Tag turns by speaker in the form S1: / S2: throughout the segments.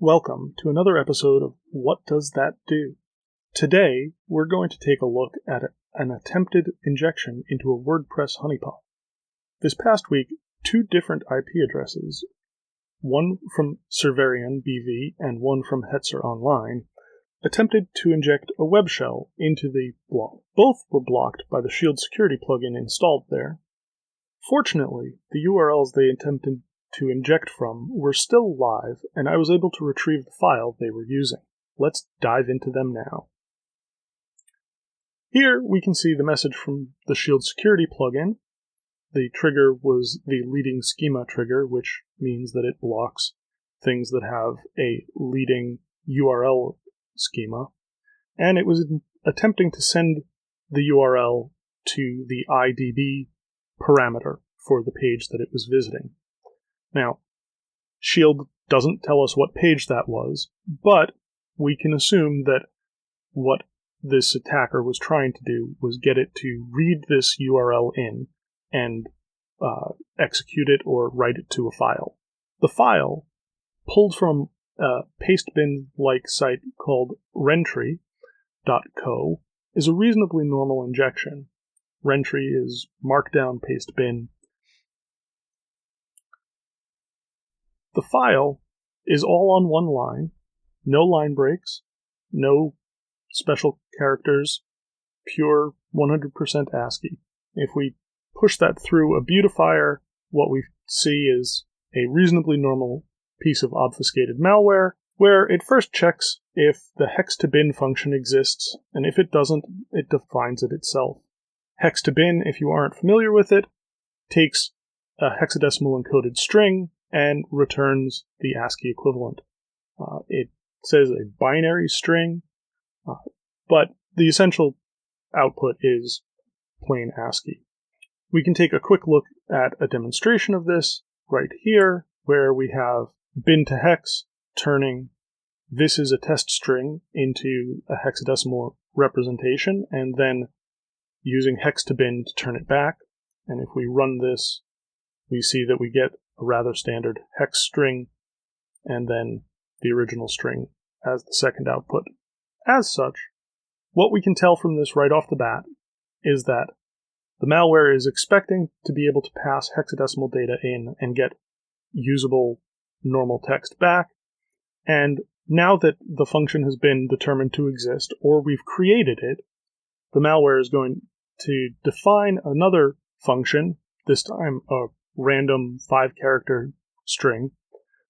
S1: Welcome to another episode of What Does That Do? Today, we're going to take a look at an attempted injection into a WordPress honeypot. This past week, two different IP addresses, one from Serverian BV and one from Hetzer Online, attempted to inject a webshell into the blog. Both were blocked by the Shield security plugin installed there. Fortunately, the URLs they attempted to inject from were still live, and I was able to retrieve the file they were using. Let's dive into them now. Here we can see the message from the Shield security plugin. The trigger was the leading schema trigger, which means that it blocks things that have a leading URL schema, and it was attempting to send the URL to the IDB parameter for the page that it was visiting. Now, Shield doesn't tell us what page that was, but we can assume that what this attacker was trying to do was get it to read this URL in and execute it or write it to a file. The file, pulled from a pastebin-like site called rentry.co, is a reasonably normal injection. Rentry is Markdown Pastebin. The file is all on one line, no line breaks, no special characters, pure 100% ASCII. If we push that through a beautifier, what we see is a reasonably normal piece of obfuscated malware, where it first checks if the hex-to-bin function exists, and if it doesn't, it defines it itself. Hex-to-bin, if you aren't familiar with it, takes a hexadecimal encoded string and returns the ASCII equivalent. It says a binary string, but the essential output is plain ASCII. We can take a quick look at a demonstration of this right here, where we have bin to hex turning this is a test string into a hexadecimal representation, and then using hex to bin to turn it back. And if we run this, we see that we get a rather standard hex string, and then the original string as the second output. As such, what we can tell from this right off the bat is that the malware is expecting to be able to pass hexadecimal data in and get usable normal text back, and now that the function has been determined to exist, or we've created it, the malware is going to define another function, this time a random 5-character string,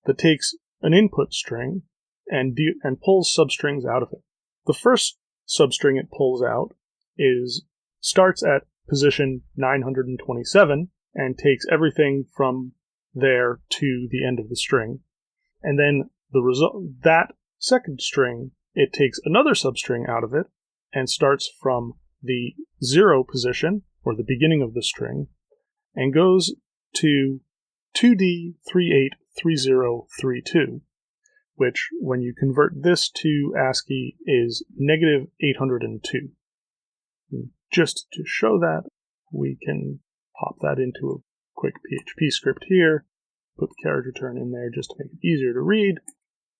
S1: that takes an input string and pulls substrings out of it. The first substring it pulls out starts at position 927 and takes everything from there to the end of the string. And then that second string, it takes another substring out of it and starts from the 0 position, or the beginning of the string, and goes to 2D383032, which, when you convert this to ASCII, is -802. And just to show that, we can pop that into a quick PHP script here, put the carriage return in there just to make it easier to read,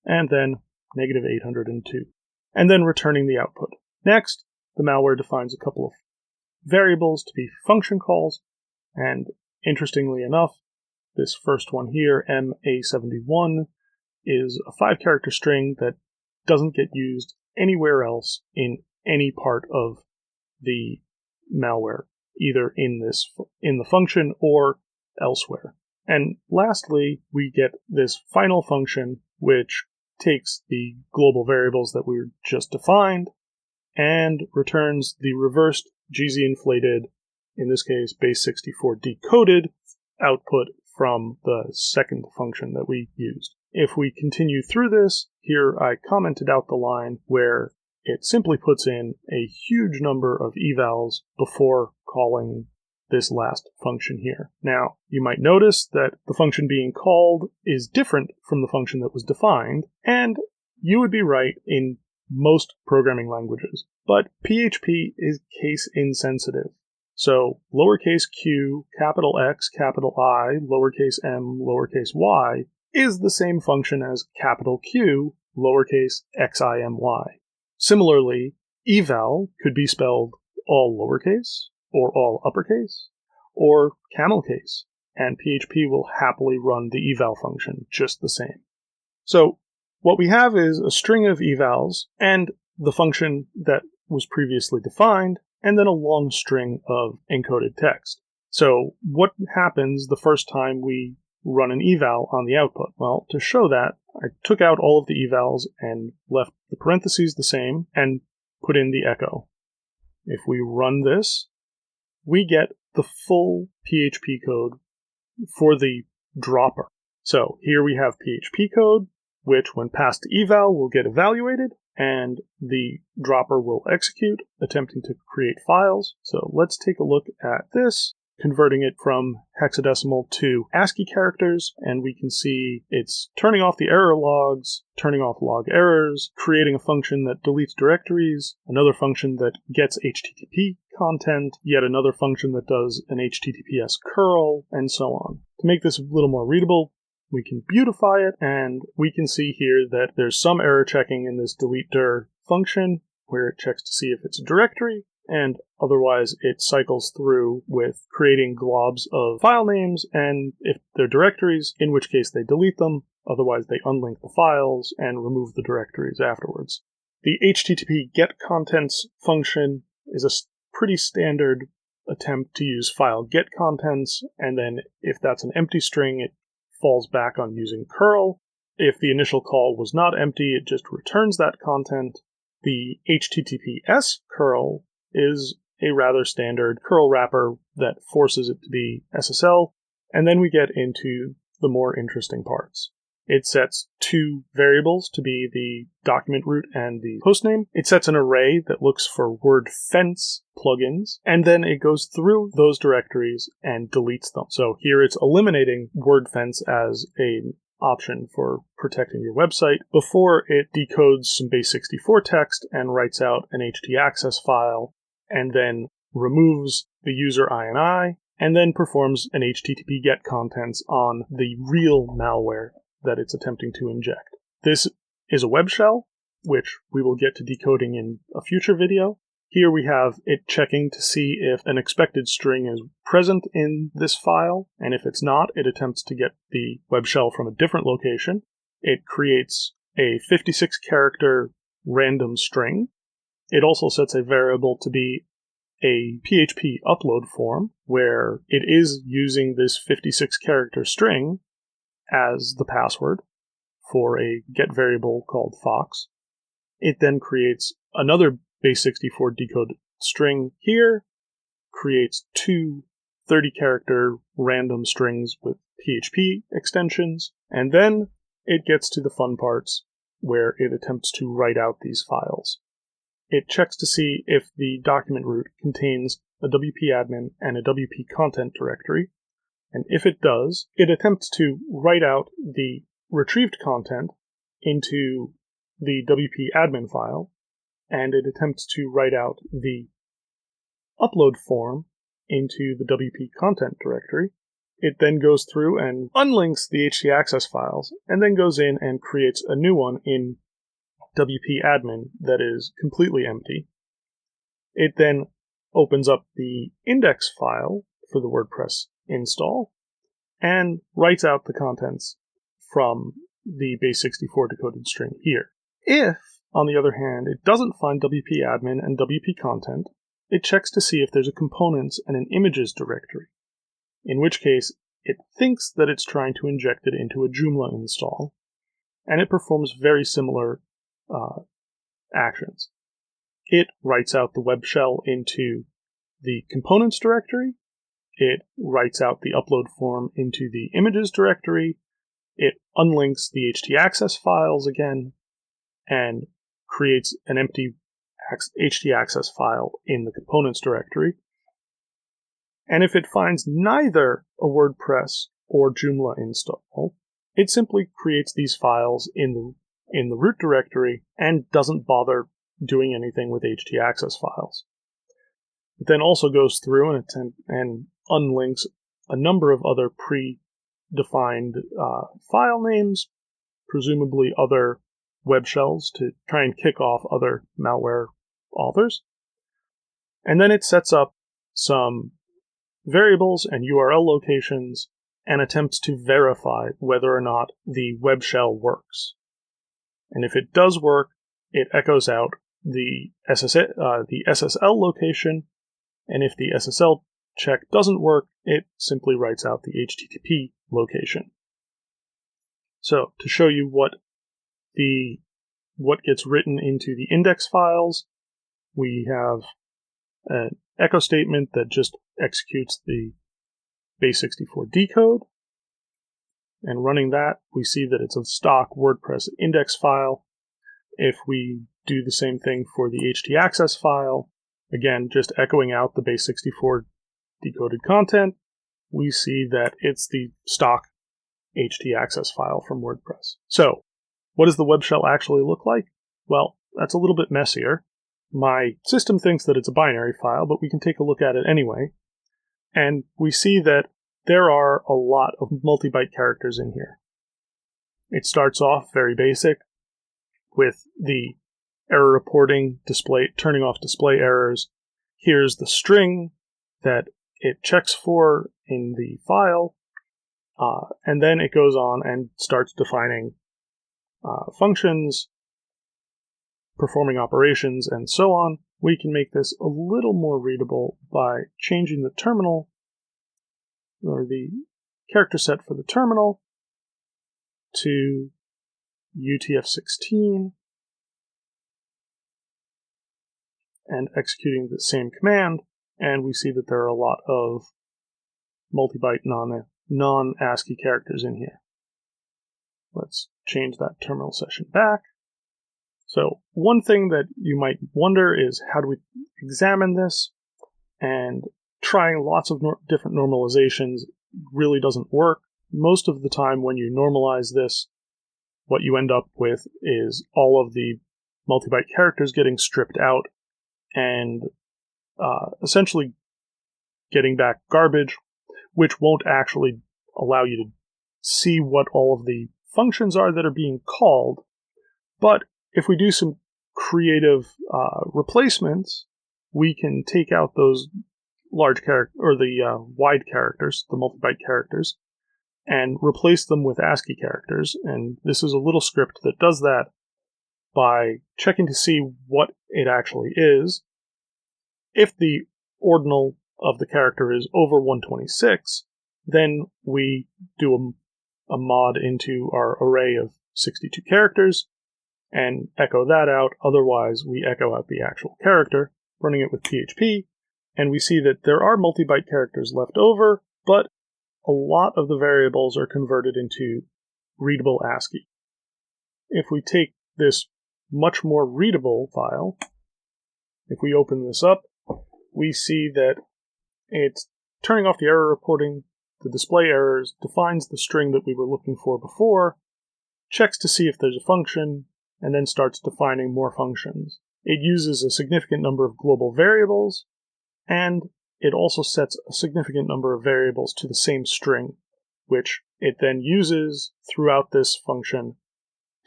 S1: and then -802, and then returning the output. Next, the malware defines a couple of variables to be function calls, and interestingly enough, this first one here, MA71, is a 5-character string that doesn't get used anywhere else in any part of the malware, either in the function or elsewhere. And lastly, we get this final function, which takes the global variables that we just defined and returns the reversed gz-inflated, in this case base64 decoded, output from the second function that we used. If we continue through this, here I commented out the line where it simply puts in a huge number of evals before calling this last function here. Now, you might notice that the function being called is different from the function that was defined, and you would be right in most programming languages. But PHP is case insensitive. So lowercase q, capital X, capital I, lowercase m, lowercase y is the same function as capital Q, lowercase ximy. Similarly, eval could be spelled all lowercase, or all uppercase, or camel case, and PHP will happily run the eval function just the same. So what we have is a string of evals and the function that was previously defined, and then a long string of encoded text. So what happens the first time we run an eval on the output? Well, to show that, I took out all of the evals and left the parentheses the same and put in the echo. If we run this, we get the full PHP code for the dropper. So here we have PHP code, which when passed to eval will get evaluated, and the dropper will execute, attempting to create files. So let's take a look at this, converting it from hexadecimal to ASCII characters, and we can see it's turning off the error logs, turning off log errors, creating a function that deletes directories, another function that gets HTTP content, yet another function that does an HTTPS curl, and so on. To make this a little more readable, we can beautify it, and we can see here that there's some error checking in this deletedir function, where it checks to see if it's a directory, and otherwise it cycles through with creating globs of file names, and if they're directories, in which case they delete them, otherwise they unlink the files and remove the directories afterwards. The HTTP getContents function is a pretty standard attempt to use file getContents, and then if that's an empty string, it falls back on using curl. If the initial call was not empty, it just returns that content. The HTTPS curl is a rather standard curl wrapper that forces it to be SSL, and then we get into the more interesting parts. It sets two variables to be the document root and the hostname. It sets an array that looks for WordFence plugins, and then it goes through those directories and deletes them. So here it's eliminating WordFence as an option for protecting your website before it decodes some base64 text and writes out an htaccess file, and then removes the user INI, and then performs an HTTP getContents on the real malware that it's attempting to inject. This is a web shell, which we will get to decoding in a future video. Here we have it checking to see if an expected string is present in this file, and if it's not, it attempts to get the web shell from a different location. It creates a 56-character random string. It also sets a variable to be a PHP upload form, where it is using this 56-character string as the password for a get variable called Fox. It then creates another base64 decoded string here, creates two 30-character random strings with PHP extensions, and then it gets to the fun parts where it attempts to write out these files. It checks to see if the document root contains a WP admin and a WP content directory, and if it does, it attempts to write out the retrieved content into the WP admin file, and it attempts to write out the upload form into the WP content directory. It then goes through and unlinks the htaccess files, and then goes in and creates a new one in WP admin that is completely empty. It then opens up the index file for the WordPress install and writes out the contents from the base64 decoded string here. If, on the other hand, it doesn't find WP admin and WP content, it checks to see if there's a components and an images directory, in which case it thinks that it's trying to inject it into a Joomla install, and it performs very similar actions. It writes out the web shell into the components directory, it writes out the upload form into the images directory, it unlinks the htaccess files again, and creates an empty htaccess file in the components directory. And if it finds neither a WordPress or Joomla install, it simply creates these files in the root directory and doesn't bother doing anything with htaccess files. It then also goes through and unlinks a number of other defined file names, presumably other web shells to try and kick off other malware authors. And then it sets up some variables and URL locations and attempts to verify whether or not the web shell works. And if it does work, it echoes out the SSL location, and if the SSL check doesn't work, it simply writes out the HTTP location. So to show you what gets written into the index files, we have an echo statement that just executes the base64 decode. And running that, we see that it's a stock WordPress index file. If we do the same thing for the htaccess file, again, just echoing out the base64 decoded content, we see that it's the stock htaccess file from WordPress. So, what does the web shell actually look like? Well, that's a little bit messier. My system thinks that it's a binary file, but we can take a look at it anyway. And we see that there are a lot of multi-byte characters in here. It starts off very basic with the error reporting, turning off display errors. Here's the string that it checks for in the file, and then it goes on and starts defining functions, performing operations, and so on. We can make this a little more readable by changing the terminal, or the character set for the terminal, to UTF-16, and executing the same command, and we see that there are a lot of multi-byte non-ASCII characters in here. Let's change that terminal session back. So one thing that you might wonder is, how do we examine this? And trying lots of different normalizations really doesn't work. Most of the time when you normalize this, what you end up with is all of the multi-byte characters getting stripped out and essentially getting back garbage, which won't actually allow you to see what all of the functions are that are being called. But if we do some creative replacements, we can take out those large character, or the wide characters, the multi-byte characters, and replace them with ASCII characters. And this is a little script that does that by checking to see what it actually is. If the ordinal of the character is over 126, then we do a mod into our array of 62 characters and echo that out. Otherwise, we echo out the actual character, running it with PHP, and we see that there are multi-byte characters left over, but a lot of the variables are converted into readable ASCII. If we take this much more readable file, if we open this up, we see that it's turning off the error reporting, the display errors, defines the string that we were looking for before, checks to see if there's a function, and then starts defining more functions. It uses a significant number of global variables, and it also sets a significant number of variables to the same string, which it then uses throughout this function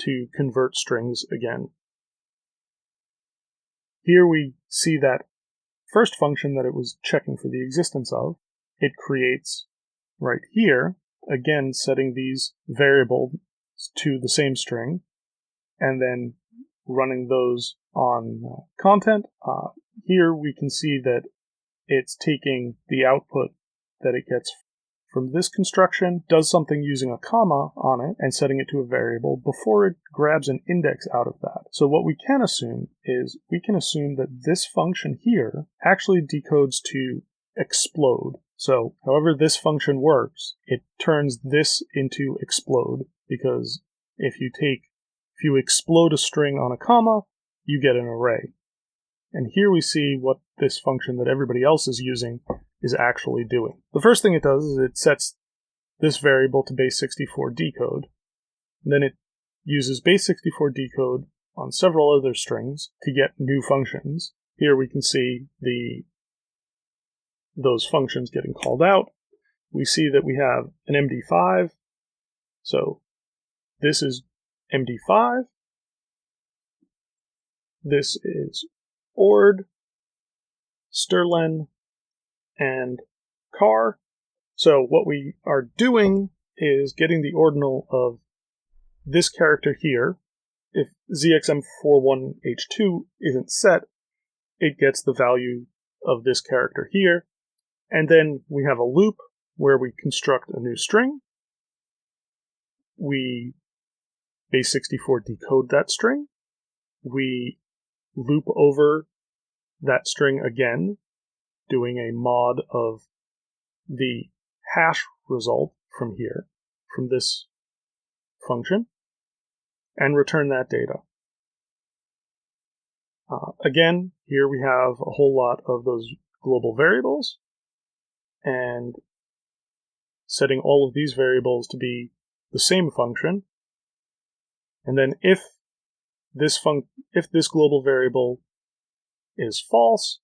S1: to convert strings again. Here we see that first function that it was checking for the existence of. It creates right here, again setting these variables to the same string, and then running those on content. Here we can see that it's taking the output that it gets from this construction, does something using a comma on it, and setting it to a variable before it grabs an index out of that. So what we can assume is, we can assume that this function here actually decodes to explode. So however this function works, it turns this into explode, because if you explode a string on a comma, you get an array. And here we see what this function that everybody else is using is actually doing. The first thing it does is it sets this variable to base64 decode. And then it uses base64 decode on several other strings to get new functions. Here we can see those functions getting called out. we see that we have an MD5. So this is MD5. This is ord, sterlen, and car. So what we are doing is getting the ordinal of this character here. If ZXM41H2 isn't set, it gets the value of this character here. And then we have a loop where we construct a new string. We base64 decode that string. We loop over that string again, doing a mod of the hash result from here, from this function, and return that data. Again, here we have a whole lot of those global variables, and setting all of these variables to be the same function. And then if this global variable is false,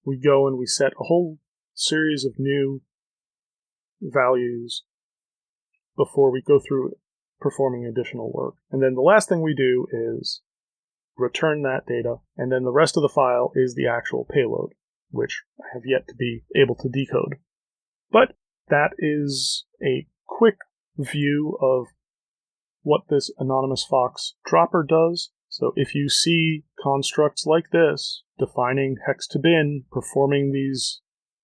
S1: we go and we set a whole series of new values before we go through performing additional work. And then the last thing we do is return that data, and then the rest of the file is the actual payload, which I have yet to be able to decode. But that is a quick view of what this anonymous fox dropper does. So if you see constructs like this, defining hex to bin, performing these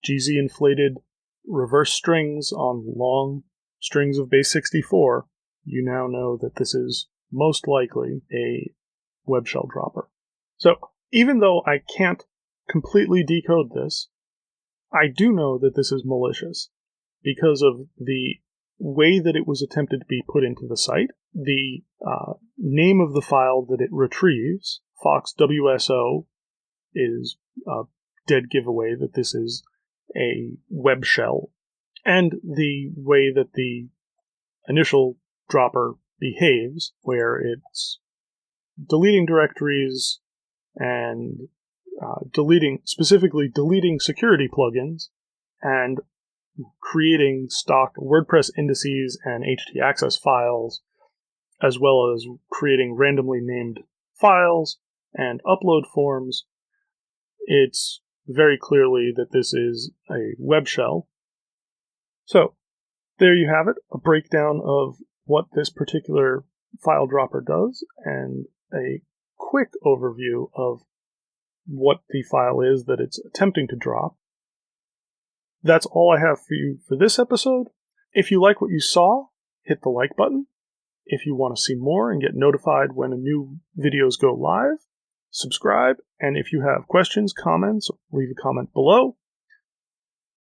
S1: GZ inflated reverse strings on long strings of base64, you now know that this is most likely a webshell dropper. So even though I can't completely decode this, I do know that this is malicious because of the way that it was attempted to be put into the site. The name of the file that it retrieves, foxwso, is a dead giveaway that this is a web shell. And the way that the initial dropper behaves, where it's deleting directories and specifically deleting security plugins and creating stock WordPress indices and htaccess files, as well as creating randomly named files and upload forms. It's very clearly that this is a web shell. So there you have it, a breakdown of what this particular file dropper does and a quick overview of what the file is that it's attempting to drop. That's all I have for you for this episode. If you like what you saw, hit the like button. If you want to see more and get notified when new videos go live, subscribe. And if you have questions, comments, leave a comment below.